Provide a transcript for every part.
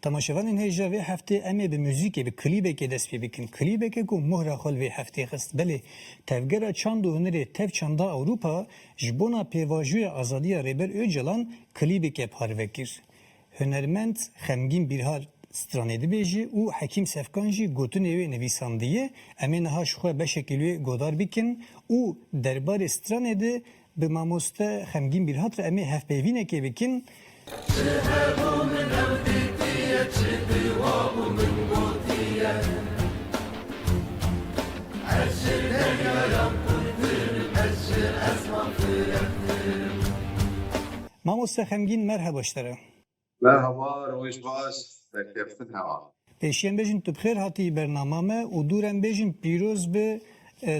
تماشاوان هیجا وی هفته امی به موزیک به کلیبک دست پی بکن کلیبک کو مهر خال وی هفته خست بله تفگرا چند و هنری تف چندا اروپا جبونا پیواجوی آزادی ریبر اوجلان کلیبک پاروکیر هنرمند خمگین بیرهار stranedi beji û Hekim Sefkan jî gotinê wê nivîsandiye em ê niha ji xwe beşekî wê godar bikin û derbarê stranê de bi mamoste Xemgîn Birhat re em ê hevpeyvînekê bikin. Mamoste Xemgîn merhaba işlere. Merhaba, roş baş. Tekeftin hava. Peşiyen bejin tu bixêr hatî bernama me û dûrem bêjin pîroz bi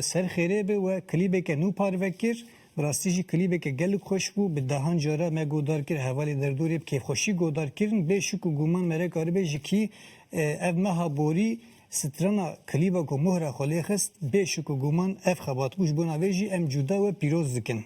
ser xêrê bi we klîbeke nû parvekir. Bi rastî jî klîbeke gelek xweş bû bi dehan cara me godar kir hevalê derdorê bi kêfxweşî godar kirin. Bêşik û guman me re karîbe ji kî ev meha borî strana klîba ku muhra xwe lê xist bêşik û guman ev xebatbû ji bo navê jî em cuda we pîroz dikin.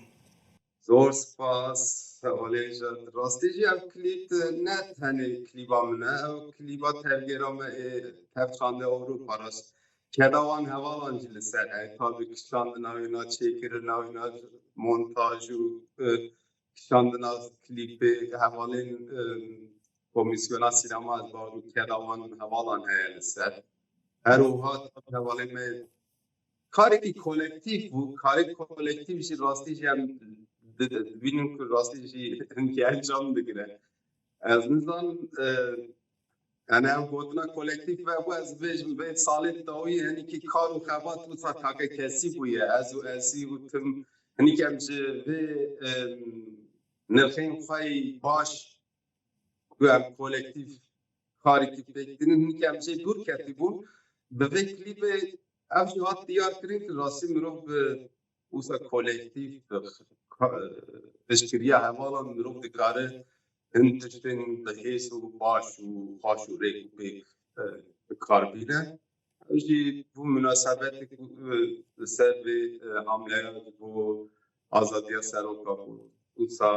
Zor spas. Olêja rastî jî ev klîp ne tenê klîba min e, ew klîba tevgera me ê tevçande Ewropa rast. Kedawan hevalan jî li ser e, tabi kişandina wêna çêkirina wêna montaj û kişandina klîpê hevalên Komisyona Sînema û kedawan hevalan heye li ser. Her wiha hevalên me karekî kolektif bû, karek kolektif jî rastî jî em bînin ku rastî jî hinkî encam digire. Ez nizanim yani ev gotina kolektif ve bu ez bêjim vê salê dawî hinekî kar û xebat wisa take kesî bûye ez û ezî û tim hinekî em ji vê nirxên xwe baş ku em kolektif karekî pêk dinin hinekî em jê dûr ketî bûn bi vê klîpê ev jî hat diyar kirin ki rastî mirov bi wisa kolektif piştgiriya hevalan mirov dikare hin tiştên bihês û baş û xweş û rêk û pêk bikar bîne. Ew jî bû münasebetê ku li ser vê hamleya ji bo azadiya seroka bû wisa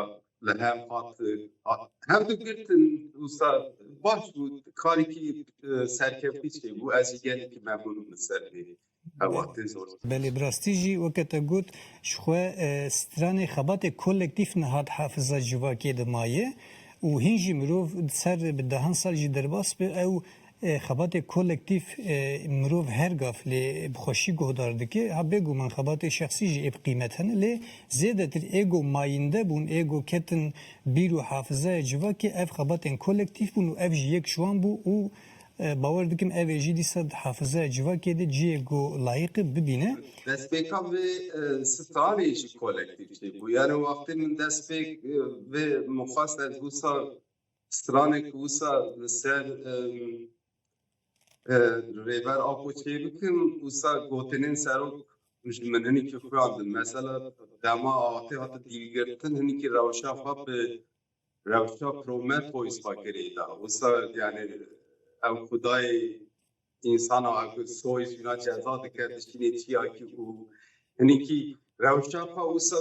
li hev hat hev digirtin wisa baş bû karekî serkeftî çê bû ez jî gelekî memnûnim li ser vê hevatê zor. Belê bi rastî jî weke te got ji xwe stranê xebatê kolektif nihat hefiza civakê de maye û hîn jî mirov ser bi dehan sal jî derbas bi ew xebatê kolektif mirov her gav lê bi xweşî guhdar dike ha bêguman xebatê şexsî jî ê bi qîmet hene lê zêdetir ego mayînde bûn ego ketin bîr û hafizaya civakê ev xebatên kolektif bûn û ev jî yek ji wan bû û باور dikim evê jî dîsa hafizaya civakê de ciyê ku layıqî bibîne. Destpêka vê stranê jî kolektif çê bû. Yani wextê min destpêk vê mixwast ez wisa stranekî wisa li ser rêber Apo çê bikim wisa gotinên serok ji min hinekî xuyandin. Mesela dema awatê hate dîlgirtin hinekî rewşa xwe bi rewşa Prometheus fakirê da. Wisa yani ev xudayê insana ew soy jîna ceza dike diştînê çiyakî û hinekî rewşa xwe wisa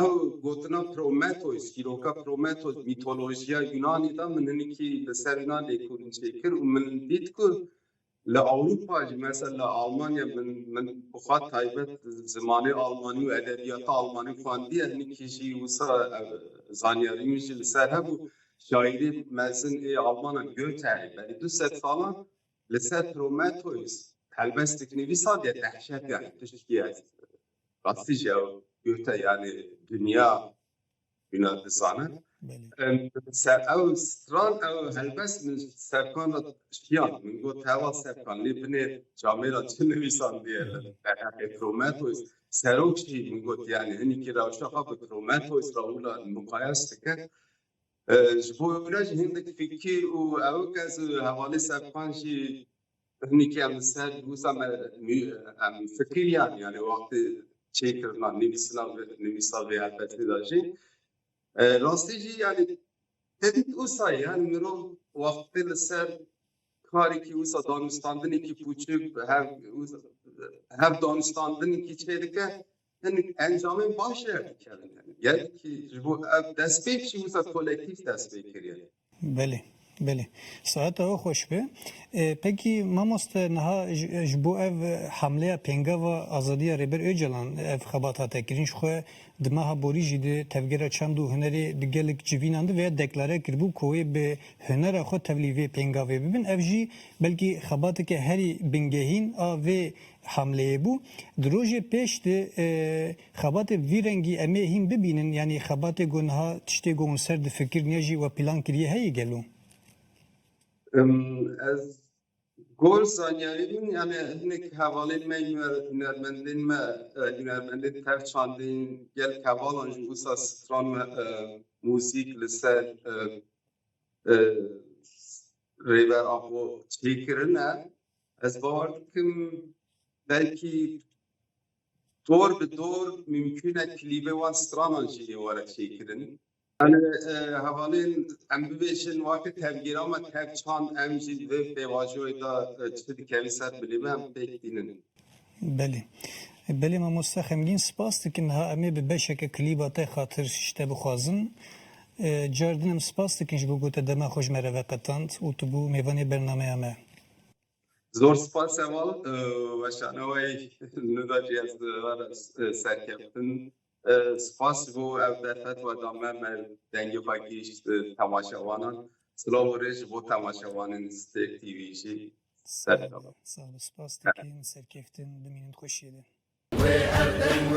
ew gotina Prometheus çîroka Prometheus mîtolojiya Yunanî da min hinekî li ser wîna lêkolîn çêkir û min dît ku li Ewropa jî mesela li Almanya min bixwe taybet zimanê Almanî û edebiyata Almanî xwendiye hinekî jî wisa zanyarî min jî li ser hebû şairê mezin ê Almanan Goethe berî 200 salan li ser Prometheus helbestek nivîsa de dehşet yani tiştî ye rastî jî ew Goethe yani dünya bîna dizane ew stran ew helbest min serkan ra şiyan min got heva serkan lê binê camêra çi nivîsandiye li Prometheus serok jî min got yani hinekî rewşa xwe bi Prometheus ra wila muqayes dike. Ji bo wî jî hindik fikir û ew kes hevalê serkan jî hinekî em li ser wisa em fikiriyan yani wextê çêkirina nivîsa vê helbestê da jî rastî jî yani tevît wisa yani mirov wextê li ser karekî wisa danûstandinekî pûçik hev danûstandinekî çê dike hinek encamên baş e dikerin yani gelekî ji bo ev destpêk jî wisa kolektif destpêk kiriye. Belê. بله ساعت او خوش به پکی ماموست نها جبو اف حمله پنگا و آزادی ریبر اوجلان اف خباتات کرینش خو دماها بوری جده تفگیر چند و هنری دگلک جویناند و دکلاره کربو کوی به هنر خو تولیوی پنگا و ببین اف جی بلکی خبات که هری بنگهین و حمله بو دروژه پیش ده خبات ویرنگی امی هم ببینن یعنی خبات گونها تشتی گون سر ده فکر نیجی و پلان کریه هی گلو از گل زانیاریم yani hinek havalin me hünermendin me hünermendin tev çandin gel kavalan ji usa stran me müzik li ser rêver avo çêkirine ez bawer dikim belkî dor bi dor mümkün e klîbê wan stranan jî were çêkirin. Yani havalên em bibêjin wake tevgîra me tev çand em jî vê pêvajoyê da çi dikevî ser bilîme em pêk dînin. بله بله ما مستخمگین سپاس دکن ها امی به بشک کلیبات خاطر شته بخوازن جاردنم سپاس دکن جبو گوته دما خوش مره وقتاند و تو بو میوانی برنامه همه Zor spas eval ve şanavay nudacı yazdılar serkeftin. Spas bu evdefet ve damer mer dengi bakiş tamaşavanan. Slav rej bu tamaşavanın Stek TV'ci serkeftin. sağ ol spas دکن سرکفتن دمینند خوشیده وأردن